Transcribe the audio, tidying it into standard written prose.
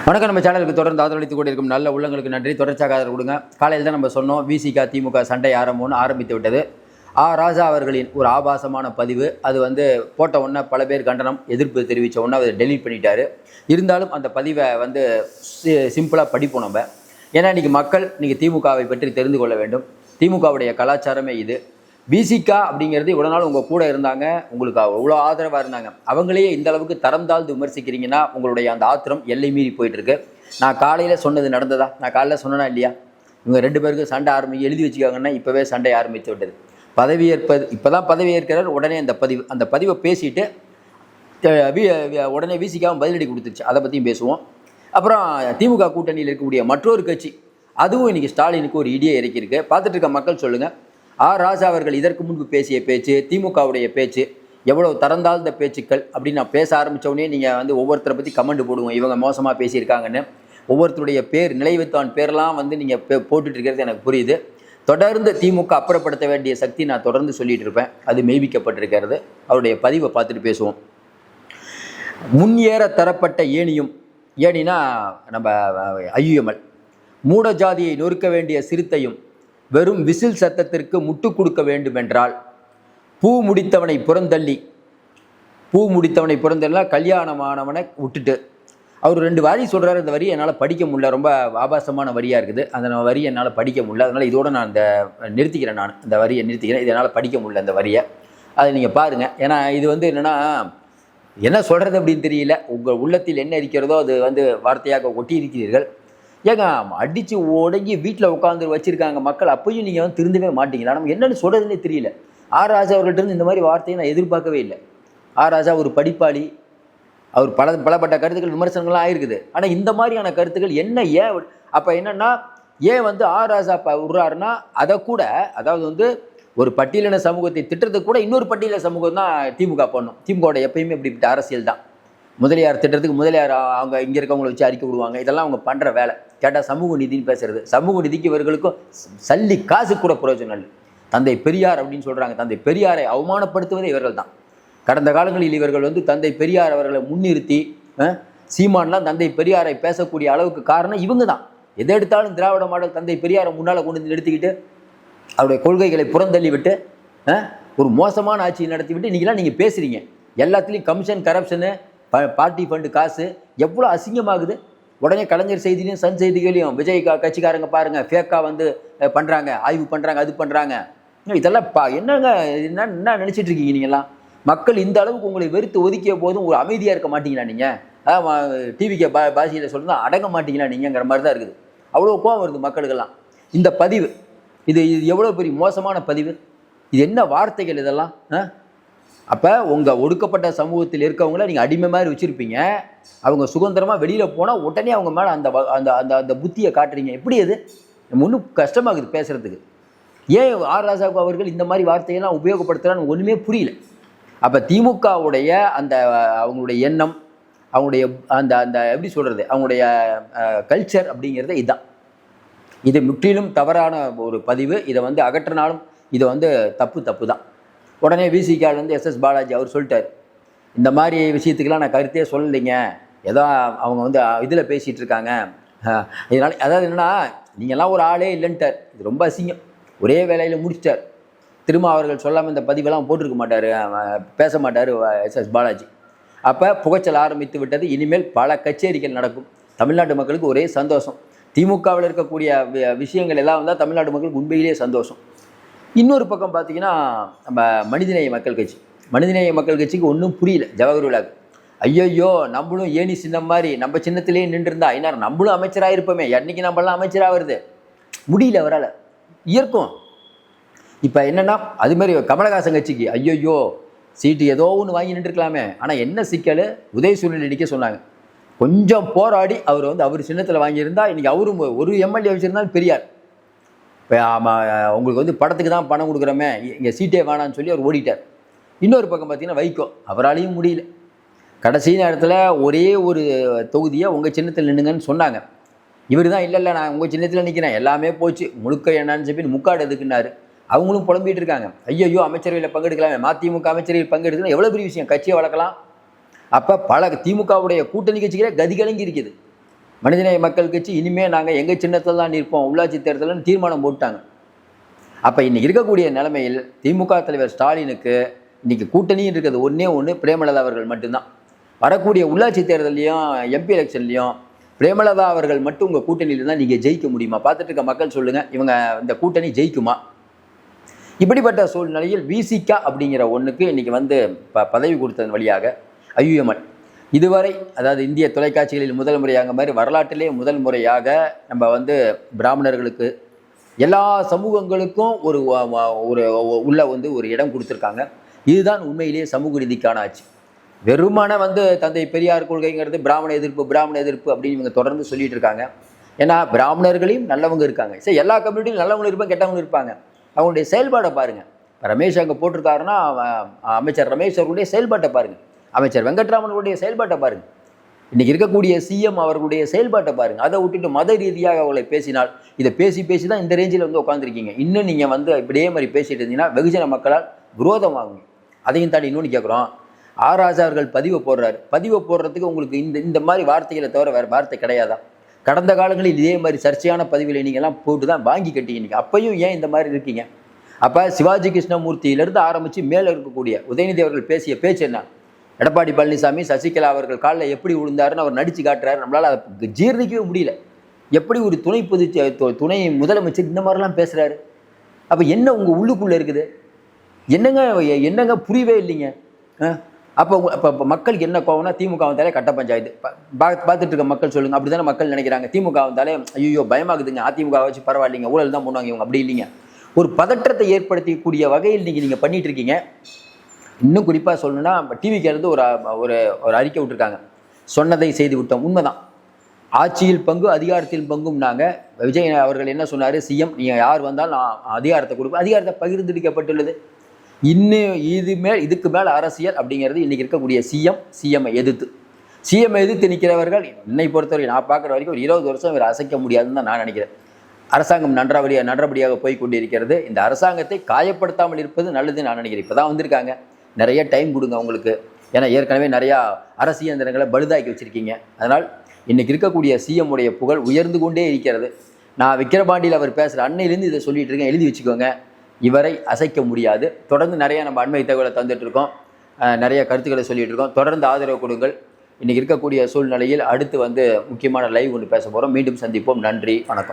வணக்கம். நம்ம சேனலுக்கு தொடர்ந்து ஆதரவளித்து கொண்டிருக்கும் நல்ல உள்ளங்களுக்கு நன்றி. தொடர்ச்சியாக ஆதரவு கொடுங்க. காலையில் தான் நம்ம சொன்னோம் விசிக திமுக சண்டை ஆரம்பித்து விட்டது. ராஜா அவர்களின் ஒரு ஆபாசமான பதிவு அது போட்ட உடனே பல பேர் கண்டனம் எதிர்ப்பு தெரிவித்த உடனே அதை டெலீட் பண்ணிட்டாரு. இருந்தாலும் அந்த பதிவை சிம்பிளாக படிப்போம் நம்ம. ஏன்னா இன்றைக்கி மக்கள் திமுகவை பற்றி தெரிந்து கொள்ள வேண்டும். திமுகவுடைய கலாச்சாரமே இது. விசிக அப்படிங்கிறது இவ்வளோ நாள் உங்கள் கூட இருந்தாங்க, உங்களுக்கு அவ்வளோ ஆதரவாக இருந்தாங்க. அவங்களையே இந்த அளவுக்கு தரம் தாழ்ந்து விமர்சிக்கிறீங்கன்னா உங்களுடைய அந்த ஆத்திரம் எல்லை மீறி போயிட்டுருக்கு. நான் காலையில் சொன்னது நடந்ததா? நான் காலையில் சொன்னேனா இல்லையா? இவங்க 2 பேருக்கு சண்டை எழுதி வச்சுக்காங்கன்னா இப்போவே சண்டை ஆரம்பித்து விட்டது. இப்போ தான் பதவி ஏற்கிறார். உடனே அந்த பதிவை பேசிட்டு உடனே விசிகாவும் பதிலடி கொடுத்துருச்சு. அதை பற்றியும் பேசுவோம். அப்புறம் திமுக கூட்டணியில் இருக்கக்கூடிய மற்றொரு கட்சி அதுவும் இன்றைக்கி ஸ்டாலினுக்கு ஒரு இடியை இறக்கியிருக்கு. பார்த்துட்டு இருக்க மக்கள் சொல்லுங்கள், ராஜா அவர்கள் இதற்கு முன்பு பேசிய பேச்சு, திமுகவுடைய பேச்சு எவ்வளோ தரந்தாழ்ந்த பேச்சுக்கள் அப்படின்னு நான் பேச ஆரம்பித்தோடனே நீங்கள் ஒவ்வொருத்தரை பற்றி கமெண்ட் போடுவோம், இவங்க மோசமாக பேசியிருக்காங்கன்னு. ஒவ்வொருத்தருடைய பேர் நிலைவைத்தான் பேரெல்லாம் நீங்கள் போட்டுட்டு இருக்கிறது எனக்கு புரியுது. தொடர்ந்து திமுக அப்புறப்படுத்த வேண்டிய சக்தி நான் தொடர்ந்து சொல்லிகிட்டு இருப்பேன். அது மெய்விக்கப்பட்டிருக்கிறது. அவருடைய பதிவை பார்த்துட்டு பேசுவோம். முன்னேற தரப்பட்ட ஏணினா நம்ம ஐயுஎம்எல், மூட ஜாதியை நொறுக்க வேண்டிய சிறுத்தையும் வெறும் விசில் சத்தத்திற்கு முட்டு கொடுக்க வேண்டுமென்றால் பூ முடித்தவனை புறந்தள்ளா கல்யாணமானவனை விட்டுட்டு அவர் 2 வரி சொல்கிறார். அந்த வரி என்னால் படிக்க முடியல, ரொம்ப ஆபாசமான வரியாக இருக்குது. அந்த வரி என்னால் படிக்க முடியல. அதனால் இதோடு நான் நிறுத்திக்கிறேன். நான் அந்த வரியை நிறுத்திக்கிறேன். இது என்னால் படிக்க முடியல அந்த வரியை. அதை நீங்கள் பாருங்கள். ஏன்னா இது என்னென்னா என்ன சொல்கிறது அப்படின்னு தெரியல. உங்கள் உள்ளத்தில் என்ன இருக்கிறதோ அது வார்த்தையாக ஒட்டி இருக்கிறீர்கள். ஏங்க அடித்து உடங்கி வீட்டில் உட்காந்து வச்சுருக்காங்க மக்கள். அப்பயும் நீங்கள் திருந்தவே மாட்டீங்களா? நமக்கு என்னென்னு சொல்கிறதுனே தெரியல. ராஜா அவர்கள்ட்ட இந்த மாதிரி வார்த்தையை நான் எதிர்பார்க்கவே இல்லை. ராஜா ஒரு படிப்பாளி, அவர் பலப்பட்ட கருத்துக்கள் விமர்சனங்கள்லாம் ஆயிருக்குது. ஆனால் இந்த மாதிரியான கருத்துக்கள் ஏன் அப்போ என்னென்னா ராஜா விடுறாருன்னா அதை கூட, அதாவது ஒரு பட்டியலின சமூகத்தை திட்டத்துக்கு கூட இன்னொரு பட்டியலின சமூகம் தான் திமுக பண்ணும். திமுகவோட எப்பயுமே இப்படிப்பட்ட அரசியல் தான். முதலியார் திட்டத்துக்கு முதலியார் அவங்க இங்கே இருக்கவங்களை வச்சு அறிக்கை விடுவாங்க. இதெல்லாம் அவங்க பண்ணுற வேலை. கேட்டால் சமூக நீதினு பேசுறது. சமூக நீதிக்கு இவர்களுக்கும் சல்லி காசு கூட பிரயோஜனம் இல்லை. தந்தை பெரியார் அப்படின்னு சொல்கிறாங்க. தந்தை பெரியாரை அவமானப்படுத்துவதே இவர்கள் தான். கடந்த காலங்களில் இவர்கள் தந்தை பெரியார் அவர்களை முன்னிறுத்தி சீமான்லாம் தந்தை பெரியாரை பேசக்கூடிய அளவுக்கு காரணம் இவங்க தான். எதை எடுத்தாலும் திராவிட மாடல் தந்தை பெரியாரை முன்னால் கொண்டு வந்து நிறுத்திக்கிட்டு அவருடைய கொள்கைகளை புறந்தள்ளி விட்டு ஒரு மோசமான ஆட்சியை நடத்தி விட்டு இன்றைக்கெல்லாம் நீங்கள் பேசுகிறீங்க. எல்லாத்துலேயும் கமிஷன், கரப்ஷனு, பார்ட்டி ஃபண்டு காசு எவ்வளோ அசிங்கமாகுது. உடனே கலைஞர் செய்திலையும் சன் செய்திகளையும் விஜய் கட்சிக்காரங்க பாருங்கள் ஃபேக்காக பண்ணுறாங்க, ஆய்வு பண்ணுறாங்க, அது பண்ணுறாங்க. இதெல்லாம் என்ன நினச்சிட்டு இருக்கீங்க நீங்கள்லாம்? மக்கள் இந்த அளவுக்கு உங்களை வெறுத்து ஒதுக்கிய போதும் ஒரு அமைதியாக இருக்க மாட்டீங்களா நீங்கள்? டிவிக்கு பாஷையில் சொல்லுன்னா அடங்க மாட்டீங்களா நீங்கிற மாதிரி தான் இருக்குது. அவ்வளோ கோவம் வருது மக்களுக்கெல்லாம். இந்த பதிவு இது எவ்வளோ பெரிய மோசமான பதிவு. இது என்ன வார்த்தைகள் இதெல்லாம்? அப்போ உங்கள் ஒடுக்கப்பட்ட சமூகத்தில் இருக்கவங்கள நீங்கள் அடிமை மாதிரி வச்சுருப்பீங்க. அவங்க சுதந்திரமாக வெளியில் போனால் உடனே அவங்க மேலே அந்த அந்த அந்த புத்தியை காட்டுறீங்க. எப்படி அது? ஒன்றும் கஷ்டமாகுது பேசுகிறதுக்கு. ஏன் ராஜா அவர்கள் இந்த மாதிரி வார்த்தையெல்லாம் உபயோகப்படுத்துகிறான்னு ஒன்றுமே புரியல. அப்போ திமுகவுடைய அவங்களுடைய எண்ணம், அவங்களுடைய அந்த எப்படி சொல்கிறது, அவங்களுடைய கல்ச்சர் அப்படிங்கிறத இதுதான். இது முற்றிலும் தவறான ஒரு பதிவு. இதை அகற்றினாலும் இதை தப்பு தான். உடனே விசிகாலேருந்து SS பாலாஜி அவர் சொல்லிட்டார், இந்த மாதிரி விஷயத்துக்கெல்லாம் நான் கருத்தே சொல்லலைங்க, ஏதோ அவங்க இதில் பேசிகிட்டு இருக்காங்க. இதனால் அதாவது என்னென்னா நீங்கள்லாம் ஒரு ஆளே இல்லைன்ட்டார். இது ரொம்ப அசிங்கம். ஒரே வேலையில் முடிச்சிட்டார். திரும்ப அவர்கள் சொல்லாமல் இந்த பதிவெல்லாம் போட்டிருக்க மாட்டார், பேச மாட்டார் SS பாலாஜி. அப்போ புகைச்சல் ஆரம்பித்து விட்டது. இனிமேல் பல கச்சேரிகள் நடக்கும். தமிழ்நாட்டு மக்களுக்கு ஒரே சந்தோஷம். திமுகவில் இருக்கக்கூடிய விஷயங்கள் எல்லாம் தமிழ்நாட்டு மக்களுக்கு உண்மையிலேயே சந்தோஷம். இன்னொரு பக்கம் பார்த்தீங்கன்னா நம்ம மனிதநேய மக்கள் கட்சிக்கு ஒன்றும் புரியல. ஜவஹர் விழாக்கு ஐயோ நம்மளும் ஏணி சின்னம் மாதிரி நம்ம சின்னத்திலேயே நின்றுருந்தா இன்னார் நம்மளும் அமைச்சராக இருப்போமே, என்னைக்கு நம்மளாம் அமைச்சராக வருது, முடியல அவரால் இருக்கும். இப்போ என்னென்னா அதுமாரி கமலஹாசன் கட்சிக்கு ஐயோ சீட்டு ஏதோ ஒன்று வாங்கி நின்றுருக்கலாமே. ஆனால் என்ன சிக்கல், உதயசூரியன் நிற்க சொன்னாங்க. கொஞ்சம் போராடி அவர் சின்னத்தில் வாங்கியிருந்தா இன்றைக்கி அவரும் ஒரு MLA வச்சுருந்தாலும் பெரியார். இப்போ உங்களுக்கு படத்துக்கு தான் பணம் கொடுக்குறோமே, இங்கே சீட்டே வேணான்னு சொல்லி அவர் ஓடிட்டார். இன்னொரு பக்கம் பார்த்தீங்கன்னா வைகோ, அவராலையும் முடியல. கடைசி நேரத்தில் ஒரே ஒரு தொகுதியை உங்கள் சின்னத்தில் நின்றுங்கன்னு சொன்னாங்க. இவர் தான் இல்லை நான் உங்கள் சின்னத்தில் நிற்கிறேன், எல்லாமே போச்சு, முழுக்க என்னன்னு சொல்லி முக்காடு எதுக்குன்னாரு. அவங்களும் புலம்பிகிட்டு இருக்காங்க. ஐயோ அமைச்சரவையில் பங்கெடுக்கலாமே, மதிமுக அமைச்சரவையில் பங்கெடுக்கலாம் எவ்வளோ பெரிய விஷயம், கட்சியை வளர்க்கலாம். அப்போ பல திமுகவுடைய கூட்டணி கட்சிகளே கதி கலங்கி இருக்குது. மனிதநேய மக்கள் கட்சி இனிமேல் நாங்கள் எங்கள் சின்னத்தில் தான் நிற்போம், உள்ளாட்சி தேர்தல்னு தீர்மானம் போட்டாங்க. அப்போ இன்னைக்கு இருக்கக்கூடிய நிலைமையில் திமுக தலைவர் ஸ்டாலினுக்கு இன்னைக்கு கூட்டணின்னு இருக்கிறது ஒன்றே ஒன்று, பிரேமலதா அவர்கள் மட்டும்தான். வரக்கூடிய உள்ளாட்சி தேர்தலையும் எம்பி எலெக்ஷன்லையும் பிரேமலதா அவர்கள் மட்டும் உங்கள் கூட்டணியில் தான் நீங்கள் ஜெயிக்க முடியுமா? பார்த்துட்டு இருக்க மக்கள் சொல்லுங்கள், இவங்க இந்த கூட்டணி ஜெயிக்குமா? இப்படிப்பட்ட சூழ்நிலையில் விசிகா அப்படிங்கிற ஒன்றுக்கு இன்றைக்கி வந்து பதவி கொடுத்ததன் வழியாக ஐயுஎம்எல் இதுவரை, அதாவது இந்திய தொலைக்காட்சிகளில் முதல் முறையாக மாதிரி வரலாற்றிலே முதல் முறையாக நம்ம வந்து பிராமணர்களுக்கு எல்லா சமூகங்களுக்கும் ஒரு உள்ள வந்து ஒரு இடம் கொடுத்துருக்காங்க. இதுதான் உண்மையிலேயே சமூக நீதிக்கான ஆட்சி. வெறுமான வந்து தந்தை பெரியார் கொள்கைங்கிறது பிராமண எதிர்ப்பு அப்படின்னு இவங்க தொடர்ந்து சொல்லிட்டு இருக்காங்க. ஏன்னா பிராமணர்களையும் நல்லவங்க இருக்காங்க, சரி எல்லா கம்யூனிட்டியும் நல்லவங்களும் இருப்பாங்க, கெட்டவங்களும் இருப்பாங்க. அவங்களுடைய செயல்பாடை பாருங்கள். ரமேஷ் அங்கே போட்டிருக்காருன்னா அமைச்சர் ரமேஷ் அவர்களுடைய செயல்பாட்டை பாருங்கள், அமைச்சர் வெங்கட்ராமனுடைய செயல்பாட்டை பாருங்கள், இன்றைக்கி இருக்கக்கூடிய சிஎம் அவர்களுடைய செயல்பாட்டை பாருங்கள். அதை விட்டுட்டு மத ரீதியாக அவங்களை பேசினால், இதை பேசி தான் இந்த ரேஞ்சில் வந்து உட்காந்துருக்கீங்க. இன்னும் நீங்கள் வந்து இப்படியே மாதிரி பேசிட்டு இருந்தீங்கன்னா வெகுஜன மக்களால் விரோதம் வாங்குங்க. அதையும் தாண்டி இன்னொன்று கேட்குறோம், ஆராஜா அவர்கள் பதிவை போடுறதுக்கு உங்களுக்கு இந்த மாதிரி வார்த்தைகளை தவிர வேறு வார்த்தை கிடையாதா? கடந்த காலங்களில் இதே மாதிரி சர்ச்சையான பதிவுகளை நீங்கள்லாம் போட்டு தான் வாங்கி கட்டிங்க. அப்பையும் ஏன் இந்த மாதிரி இருக்கீங்க? அப்போ சிவாஜி கிருஷ்ணமூர்த்தியிலிருந்து ஆரம்பித்து மேலே இருக்கக்கூடிய உதயநிதி அவர்கள் பேசிய பேச்சு என்ன? எடப்பாடி பழனிசாமி சசிகலா அவர்கள் காலில் எப்படி விழுந்தாருன்னு அவர் நடித்து காட்டுறாரு. நம்மளால் அதை ஜீர்ணிக்கவே முடியல. எப்படி ஒரு துணை முதலமைச்சர் இந்த மாதிரிலாம் பேசுகிறாரு? அப்போ என்ன உங்கள் உள்ளுக்குள்ளே இருக்குது? என்னங்க புரியவே இல்லைங்க. அப்போ மக்களுக்கு என்ன கோவம்னா, திமுக வந்தாலே கட்ட பஞ்சாயத்து. பார்த்துட்டு இருக்க மக்கள் சொல்லுங்கள், அப்படி தானே மக்கள் நினைக்கிறாங்க. திமுக வந்தாலே ஐயோ பயமாகுதுங்க, அதிமுக வச்சு பரவாயில்லைங்க, ஊழல் தான் பண்ணுவாங்க இவங்க. அப்படி இல்லைங்க, ஒரு பதற்றத்தை ஏற்படுத்தக்கூடிய வகையில் நீங்கள் பண்ணிட்டு இருக்கீங்க. இன்னும் குறிப்பாக சொல்லணும்னா, டிவிக்கு ஒரு ஒரு அறிக்கை விட்டுருக்காங்க, சொன்னதை செய்து விட்டோம். உண்மைதான், ஆட்சியில் பங்கு அதிகாரத்தில் பங்கும். நாங்கள் விஜய் அவர்கள் என்ன சொன்னார், சிஎம் நீங்கள் யார் வந்தாலும் நான் அதிகாரத்தை கொடுப்பேன், அதிகாரத்தை பகிர்ந்தளிக்கப்பட்டுள்ளது. இதுக்கு மேலே அரசியல் அப்படிங்கிறது இன்றைக்கி இருக்கக்கூடிய சிஎம்ஐ எதிர்த்து நிற்கிறவர்கள் என்னை பொறுத்தவரை நான் பார்க்குற வரைக்கும் ஒரு 20 வருஷம் இவர் அசைக்க முடியாதுன்னு தான் நான் நினைக்கிறேன். அரசாங்கம் நன்றபடியாக போய் கொண்டிருக்கிறது. இந்த அரசாங்கத்தை காயப்படுத்தாமல் இருப்பது நல்லதுன்னு நான் நினைக்கிறேன். இப்போ தான் வந்திருக்காங்க, நிறைய டைம் கொடுங்க அவங்களுக்கு. ஏன்னா ஏற்கனவே நிறையா அரசு இயந்திரங்களை பழுதாக்கி வச்சுருக்கீங்க. அதனால் இன்றைக்கி இருக்கக்கூடிய சிஎம் உடைய புகழ் உயர்ந்து கொண்டே இருக்கிறது. நான் விக்கிரபாண்டியில் அவர் பேசுகிற அன்னையிலேருந்து இதை சொல்லிட்டு இருக்கேன், எழுதி வச்சுக்கோங்க. இவரை அசைக்க முடியாது. தொடர்ந்து நிறைய நம்ம அண்மை தகவலை தந்துட்டுருக்கோம், நிறைய கருத்துக்களை சொல்லிகிட்டு இருக்கோம். தொடர்ந்து ஆதரவு கொடுங்கள். இன்றைக்கி இருக்கக்கூடிய சூழ்நிலையில் அடுத்து வந்து முக்கியமான லைவ் ஒன்று பேச போகிறோம். மீண்டும் சந்திப்போம். நன்றி, வணக்கம்.